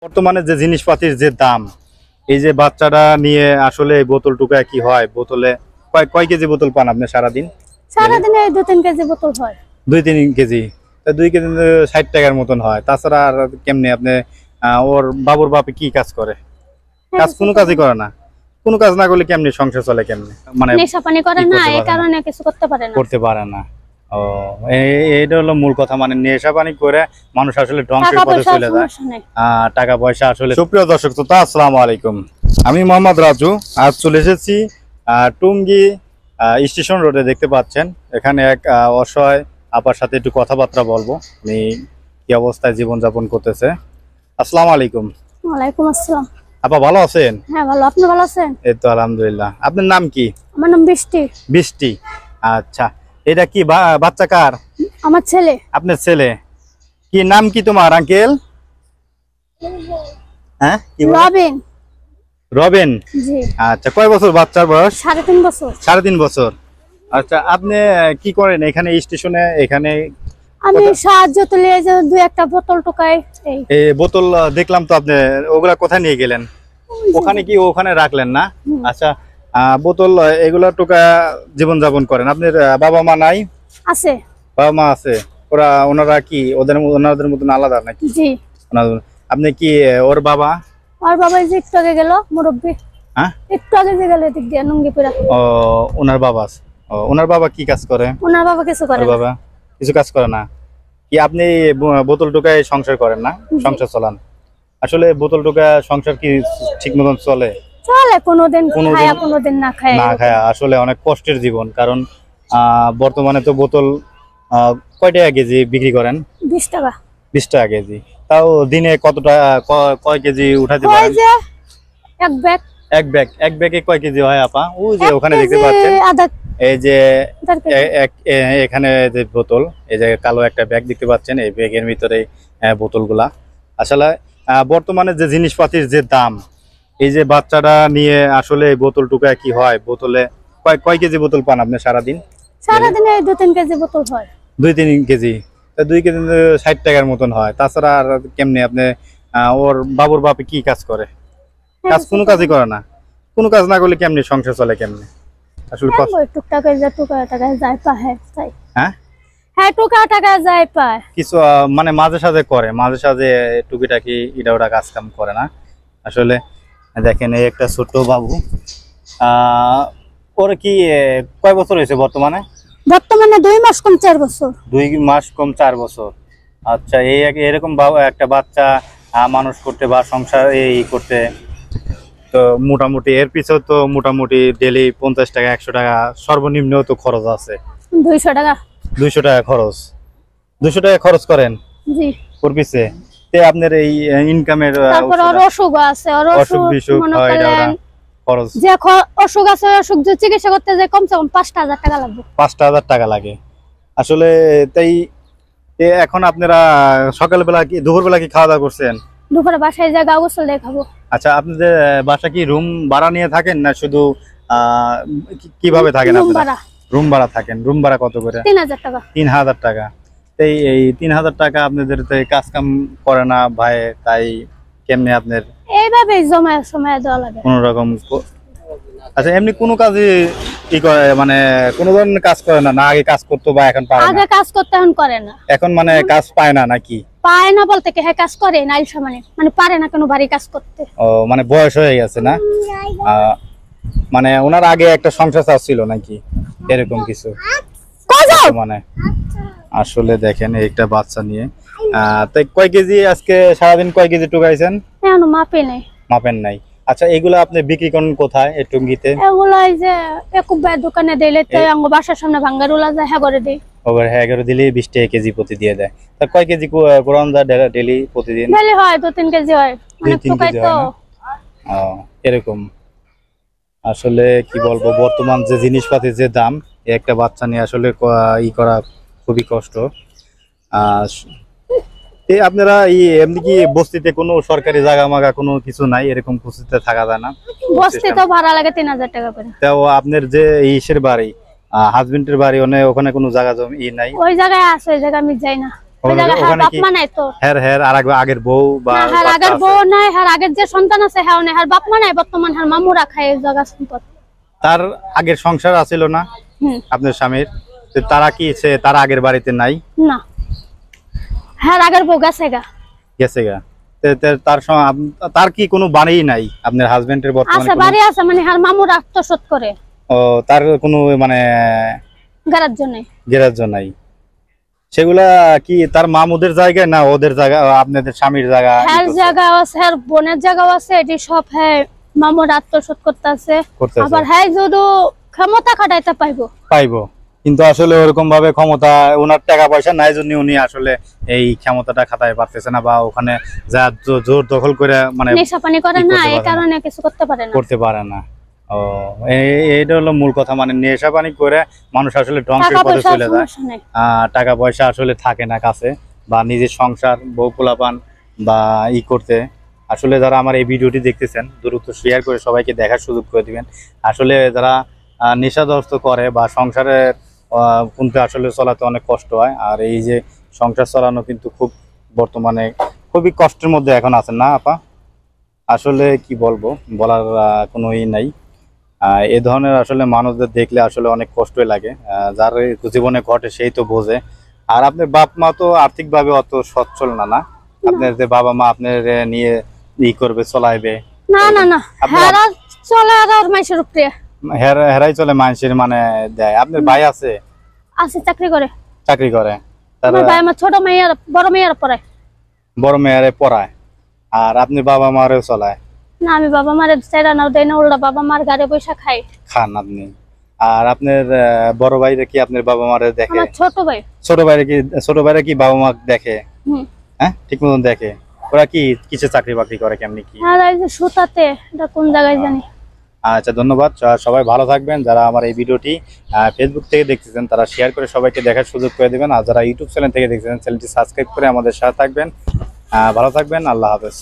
বর্তমানে যে জিনিসপাতির যে দাম, এই যে বাচ্চাটা নিয়ে আসলে এই বোতল টুকায় কি হয়? বোতলে কয় কেজি বোতল পান আপনি সারাদিন? সারাদিনে 2-3 কেজি বোতল হয়। 2-3 কেজি। 2 কেজি 60 টাকার মতন হয়। তাছাড়া আর কেমনে আপনি ওর বাবুর বাপে কি কাজ করে? কাজ কোনো কাজই করে না। কোনো কাজ না করলে কেমনে সংসার চলে কেমনে? মানে নেশা পানি করে না, এই কারণে কিছু করতে পারে না। করতে পারে না। ও এইটা হলো মূল কথা। মানে নেশা পানি করে মানুষ আসলে ধ্বংসের পথে চলে যায়। টাকা পয়সা আসলে। সুপ্রিয় দর্শক শ্রোতা, আসসালামু আলাইকুম। আমি মোহাম্মদ রাজু। আজ চলে এসেছি টুঙ্গি স্টেশন রোডে। দেখতে পাচ্ছেন এখানে এক অসহায় আপার সাথে একটু কথাবার্তা বলবো, উনি কি অবস্থায় জীবনযাপন করতেছে। আসসালামু আলাইকুম। ওয়ালাইকুম আসসালাম। আপা ভালো আছেন? হ্যাঁ ভালো, আপনি ভালো আছেন? এই তো আলহামদুলিল্লাহ। আপনার নাম কি? আমার নাম বৃষ্টি। বৃষ্টি, আচ্ছা। এটা কি বাচ্চা কার? আমার ছেলে। আপনার ছেলে? কি নাম কি তোমার আঙ্কেল? হ্যাঁ, রবিন। রবিন, জি। আচ্ছা, কয় বছর বাচ্চার বয়স? 3.5 বছর। 3.5 বছর। আচ্ছা, আপনি কি করেন এখানে স্টেশনে? এখানে আমি সাহায্য তুলে যে 2-1টা বোতল টুকাই। এই বোতল দেখলাম তো আপনি, ওগুলা কোথায় নিয়ে গেলেন? ওখানে কি ওখানে রাখলেন না? আচ্ছা, বোতল এগুলা টুকা জীবন যাপন করেন। আপনার বাবা মা নাই? আছে। বাবা মা আছে। ওনারা কি ওনাদের মতন আলাদা নাকি? জি। আপনি কি ওর বাবা? আর বাবা যে একটু আগে গেল, মুরব্বি। হ্যাঁ, একটু আগে যে গেল এদিক দিয়ে নুঙ্গিপুরা। ও, ওনার বাবা। ওনার বাবা কি কাজ করে? ওনার বাবা কিছু করে না। বাবা কিছু কাজ করে না। কি আপনি বোতল টোকায় সংসার করেন না? সংসার চালান। আসলে বোতল টোকা সংসার কি ঠিক মতন চলে? চলে, কোনোদিন খায়া কোনোদিন না খায়। না খায়া। আসলে অনেক কষ্টের জীবন। কারণ বর্তমানে তো বোতল কয় টাকা কেজি বিক্রি করেন? 20 টাকা। 20 টাকা কেজি। তাও দিনে কতটা কয় কেজি উঠাতে পারেন? এক ব্যাগে কয় কেজি হয় আপা? ওই যে ওখানে দেখতে পাচ্ছেন, এই যে এখানে যে বোতল, এই যে কালো একটা ব্যাগ দেখতে পাচ্ছেন, এই ব্যাগের ভিতরে বোতলগুলা। আসলে বর্তমানে যে জিনিসপাতির যে দাম, এই যে বাচ্চাটা নিয়ে আসলে এই বোতল টুকায় কি হয়? বোতলে কয় কেজি বোতল পান আপনি সারাদিন? সারাদিনে 2-3 কেজি বোতল হয়। 2-3 কেজি। 2 কেজি 60 টাকার মতন হয়। তাছাড়া আর কেমনে আপনি ওর বাবুর বাপে কি কাজ করে? কাজ কোনো কাজই করে না। কোনো কাজ না করলে কেমনে সংসার চলে কেমনে? আসলে টুকটাক টুকা টাকা যায় পায়। হ্যাঁ হ্যাঁ, টুকা টাকা যায় পায়। কিছু মানে মাঝে সাঝে করে, মাঝে সাঝে টুকিটাকি এটা ওটা কাজ কাম করে না। আসলে দেখেন এই একটা ছোট বাবু, ওর কি কয় বছর হয়েছে বর্তমানে? 2 মাস কম 4 বছর। 2 মাস কম 4 বছর। আচ্ছা, এরকম একটা বাচ্চা মানুষ করতে বা সংসার এই করতে তো মোটামুটি এর পিছনে তো মোটামুটি ডেলি 50 টাকা 100 টাকা সর্বনিম্ন তো খরচ আছে। 200 টাকা। 200 টাকা খরচ। 200 টাকা খরচ করেন? জি। ওর পিছে আপনার এই ইনকামের তারপর ওর অসুখ আছে, ওর অসুখ মনে করেন খরচ, যে অসুখ আছে, অসুখ যে চিকিৎসা করতে যায় কমসে কম 5,000 টাকা লাগবে। 5,000 টাকা লাগে। আসলে তাই এখন আপনারা সকালবেলা কি দুপুরবেলা কি খাওয়া দাওয়া করছেন? দুপুরে বাসায় যা গা গোসল দিয়ে খাবো। আচ্ছা, আপনাদের বাসা কি রুম ভাড়া নিয়ে থাকেন না শুধু কিভাবে থাকেন আপনারা? রুম ভাড়া থাকেন। রুম ভাড়া কত করে? 3,000 টাকা। 3,000 টাকা। এই 3,000 টাকা আপনাদের কাজ কাম করে না ভাই, তাই কেমনে আপনার এইভাবে সময় দেওয়া লাগে কোন রকম? আচ্ছা, এমনি কোনো কাজে কি করে, মানে কোন ধরনের কাজ করে না? আগে কাজ করতো বা এখন পারে না? আগে কাজ করতে এখন করে না। এখন মানে কাজ পায় না নাকি? পায় না বলতে কি, হ্যাঁ কাজ করে না মানে পারে না কোনো ভারী কাজ করতে। ও, মানে বয়স হয়ে গেছে না? মানে ওনার আগে একটা সংসার ছিল নাকি এরকম কিছু? মানে আসলে দেখেন একটা বাচ্চা নিয়ে তাই কয় কেজি আজকে সারাদিন কয় কেজি টুকাইছেন? এখনো মাপেন নাই। আচ্ছা, এগুলো আপনি বিক্রি করেন কোথায়? এই টুঙ্গিতে? এগুলো এই যে একুব ভাই দোকানে দিলে তো আঙ্গ বাসার সামনে ভাঙ্গারুলা যায়, হ্যাঁ করে দেই। ওভার হ্যাঁ করে দিলে 20 টাকা কেজি প্রতি দিয়ে দেয়। তা কয় কেজি কোরআন দা ডেইলি প্রতিদিন? ডেইলি হয় 2-3 কেজি হয়। অনেক টুকাই তো। এরকম। আসলে কি বলবো, বর্তমান যে জিনিসপাতির যে দাম, একটা বাচ্চা নিয়ে আসলে ই করা খুবই কষ্ট। আপনারা এমনি কি বস্তিতে কোনো সরকারি জায়গা মাগা কোনো কিছু নাই? এরকম বস্তিতে থাকা যায় না? বস্তি তো ভাড়া লাগে 3,000 টাকা করে। তাও আপনার যে ইসের বাড়ি, হাজবেন্ডের বাড়ি, ওখানে কোনো জায়গা জমি নাই? ওই জায়গায় আছে, ওই জায়গা আমি যাই না। ওই জায়গায় হ্যাঁ ওখানে বাপ কি মা নাই তো। হের আগের বউ বা না হ্যাঁ বাচ্চা আগের আছে? বউ নাই, হ্যাঁ আগের যে সন্তান আছে হ্যাঁ নাই, হ্যাঁ বাপ মা নাই, বর্তমান হ্যাঁ মামুরা খায় এই জায়গা সম্পদ। তার আগের সংসার আছিল না হুম আপনার স্বামীর? তো তারা কি তার আগের বাড়িতে নাই? না হ্যাঁ আগের বউ গেছে গা। গেছে গা। তার কি কোনো বাড়ি নাই আপনার হাজবেন্ডের বর্তমানে? আছে বাড়ি আছে, মানে হ্যাঁ মামুরা আত্মসাৎ করে। ও তার কোনো মানে গ্যারাজ্য নাই। গ্যারাজ্য নাই? সেগুলা কি তার মামুদের জায়গায় না ওদের জায়গা, আপনাদের স্বামীর জায়গা? হ্যাঁ জায়গা আছে, হ্যাঁ বোনের জায়গাও আছে, এটি সব হ্যাঁ মামুর আত্মসাৎ করতেছে। আবার হ্যাঁ যদি ক্ষমতা খাটাইতে পাইবো, কিন্তু আসলে ওরকম ভাবে ক্ষমতা ওনার টাকা পয়সা নাই জন্য উনি আসলে এই ক্ষমতাটা খাটাতে পারতেছে না, বা ওখানে যা জোর দখল করে মানে নেশা পানি করে না, এই কারণে কিছু করতে পারে না। ও এইটা হলো মূল কথা, মানে নেশা পানি করে মানুষ আসলে ধ্বংসের পথে চলে যায়। টাকা পয়সা আসলে থাকে না কাছে, বা নিজের সংসার বউ পোলাপান বা করতে। আসলে যারা আমার এই ভিডিওটি দেখতেছেন দ্রুত শেয়ার করে সবাইকে দেখার সুযোগ করে দিবেন। আসলে যারা নেশাগ্রস্ত করে বা সংসারের কিন্তু আসলে চলাতে অনেক কষ্ট হয়, আর এই যে সংসার চালানো কিন্তু খুব বর্তমানে খুবই কষ্টের মধ্যে এখন আছেন না আপা? আসলে কি বলবো, বলার কোনো নাই। এ ধরনের আসলে মানুষদের দেখলে আসলে অনেক কষ্টই লাগে, যার জীবনে ঘটে সেই তো বোঝে। আর আপনার বাপ মা তো আর্থিকভাবে অত সচ্ছল না? আপনার যে বাবা মা আপনার নিয়ে করবে, চলাইবে? না না না, হেরা চলে আর মাইশের উপরে। হেরাই চলে মানুষের মানে দেয়। আপনার ভাই আছে? আছে, চাকরি করে। চাকরি করে? আমার ভাই আমার ছোট মেয়ের বড় মেয়ের পড়ায়। বড় মেয়েরে পড়ায়, আর আপনি বাবা মারেও চলায়? না আমি বাবা মারে চাইরা না দেয় না, উল্টা বাবা মার গাড়ি পয়সা খান আপনি। আর আপনার বড় ভাইরা কি আপনার বাবা মারে দেখে? আমার ছোট ভাই। ছোট ভাইরা কি বাবা মা দেখে? হ্যাঁ ঠিক মতন দেখে? ওরা কি কিসে চাকরি বাকরি করে, কেমনি কি? আর এই যে সুতাতে, এটা কোন জায়গায় জানি। আচ্ছা ধন্যবাদ, সবাই ভালো থাকবেন। যারা আমার এই ভিডিওটি ফেসবুক থেকে দেখতেছেন তারা শেয়ার করে সবাইকে দেখার সুযোগ করে দেবেন, আর যারা ইউটিউব চ্যানেল থেকে দেখতেছেন চ্যানেলটি সাবস্ক্রাইব করে আমাদের সাথে থাকবেন। ভালো থাকবেন, আল্লাহ হাফেজ।